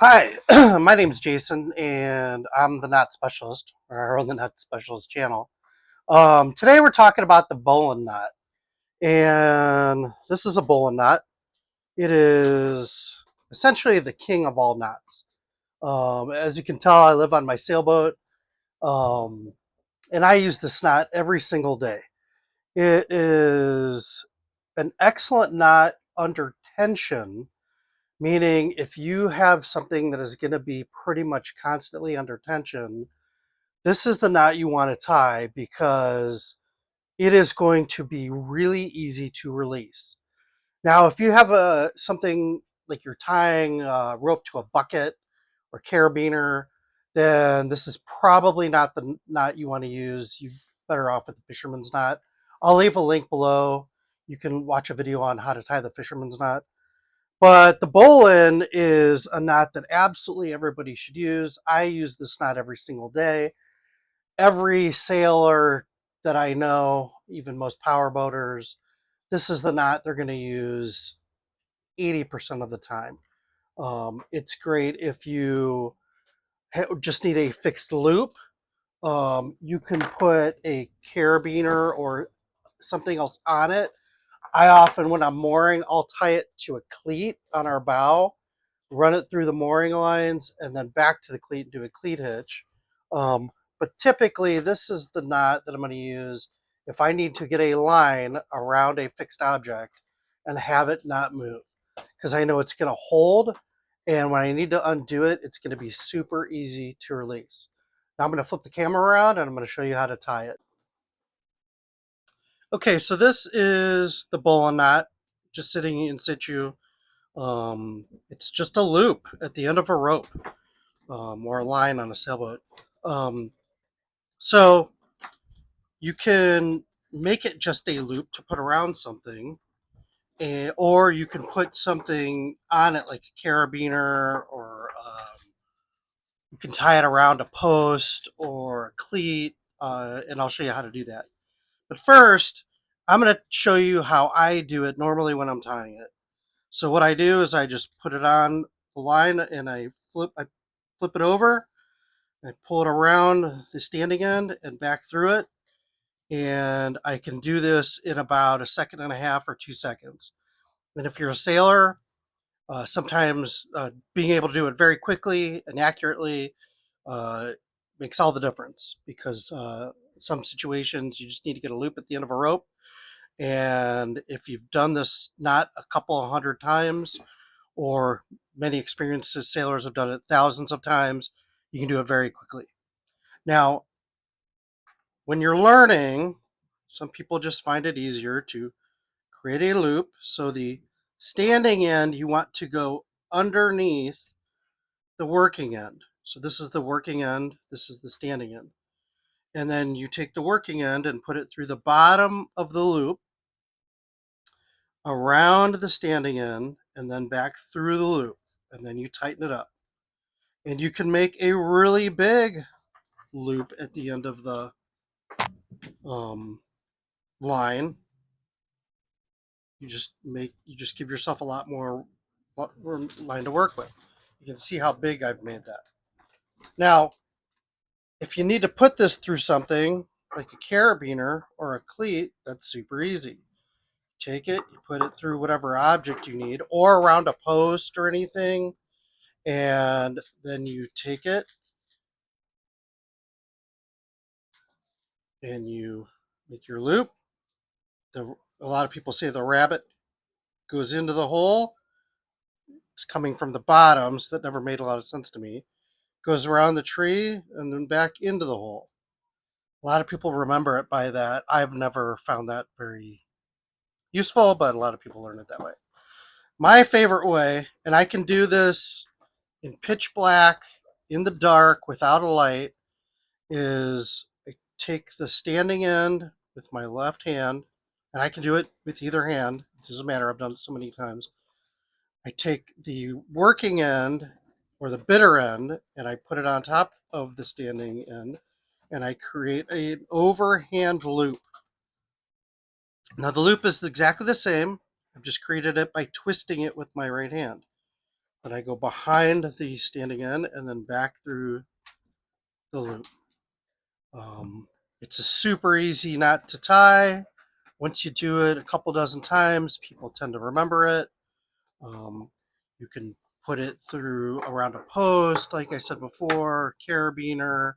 Hi, my name is Jason, and I'm the Knot Specialist, or on the Knot Specialist channel. Today we're talking about the Bowline Knot, and this is a Bowline Knot. It is essentially the king of all knots. As you can tell, I live on my sailboat, um, and I use this knot every single day. It is an excellent knot under tension, meaning if you have something that is going to be pretty much constantly under tension, this is the knot you want to tie because it is going to be really easy to release. Now, if you have something like you're tying a rope to a bucket or carabiner, then this is probably not the knot you want to use. You're better off with the fisherman's knot. I'll leave a link below. You can watch a video on how to tie the fisherman's knot. But the bowline is a knot that absolutely everybody should use. I use this knot every single day. Every sailor that I know, even most power boaters, this is the knot they're going to use 80% of the time. It's great if you just need a fixed loop. You can put a carabiner or something else on it. I often, when I'm mooring, I'll tie it to a cleat on our bow, run it through the mooring lines, and then back to the cleat and do a cleat hitch. But typically, this is the knot that I'm going to use if I need to get a line around a fixed object and have it not move, because I know it's going to hold, and when I need to undo it, it's going to be super easy to release. Now I'm going to flip the camera around and I'm going to show you how to tie it. Okay, so this is the bowline knot, just sitting in situ. It's just a loop at the end of a rope, or a line on a sailboat. Um, so you can make it just a loop to put around something, or you can put something on it like a carabiner, or you can tie it around a post or a cleat, and I'll show you how to do that. But first, I'm going to show you how I do it normally when I'm tying it. So what I do is I just put it on the line and I flip it over. I pull it around the standing end and back through it. And I can do this in about a second and a half or 2 seconds. And if you're a sailor, sometimes being able to do it very quickly and accurately uh, makes all the difference, because some situations you just need to get a loop at the end of a rope. And if you've done this not a couple of hundred times, or many experienced sailors have done it thousands of times, you can do it very quickly. Now, when you're learning, some people just find it easier to create a loop. So the standing end, you want to go underneath the working end. So this is the working end, this is the standing end. And then you take the working end and put it through the bottom of the loop, around the standing end, and then back through the loop. And then you tighten it up. And you can make a really big loop at the end of the um, line. You just give yourself a lot more line to work with. You can see how big I've made that. Now, if you need to put this through something like a carabiner or a cleat, that's super easy. Take it, you put it through whatever object you need, or around a post or anything, and then you take it and you make your loop. A lot of people say the rabbit goes into the hole. It's coming from the bottom, so that never made a lot of sense to me. Goes around the tree and then back into the hole. A lot of people remember it by that. I've never found that very useful, but a lot of people learn it that way. My favorite way, and I can do this in pitch black, in the dark, without a light, is I take the standing end with my left hand, and I can do it with either hand. It doesn't matter. I've done it so many times. I take the working end or the bitter end and I put it on top of the standing end, and I create an overhand loop. Now the loop is exactly the same. I've just created it by twisting it with my right hand. Then I go behind the standing end and then back through the loop. It's a super easy knot to tie. Once you do it a couple dozen times, people tend to remember it. You can put it through around a post, like I said before, carabiner.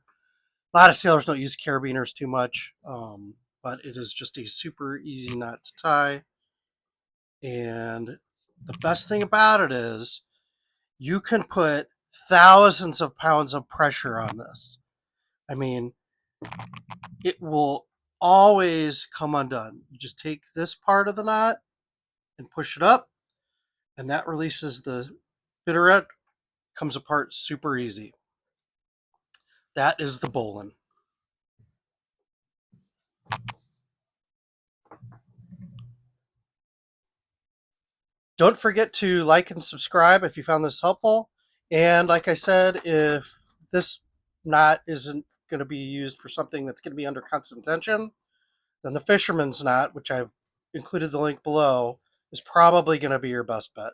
A lot of sailors don't use carabiners too much, but it is just a super easy knot to tie. And the best thing about it is you can put thousands of pounds of pressure on this. I mean, it will always come undone. You just take this part of the knot and push it up, and that releases the bitteret, comes apart super easy. That is the bowline. Don't forget to like and subscribe if you found this helpful. And like I said, if this knot isn't going to be used for something that's going to be under constant tension, then the fisherman's knot, which I've included the link below, is probably going to be your best bet.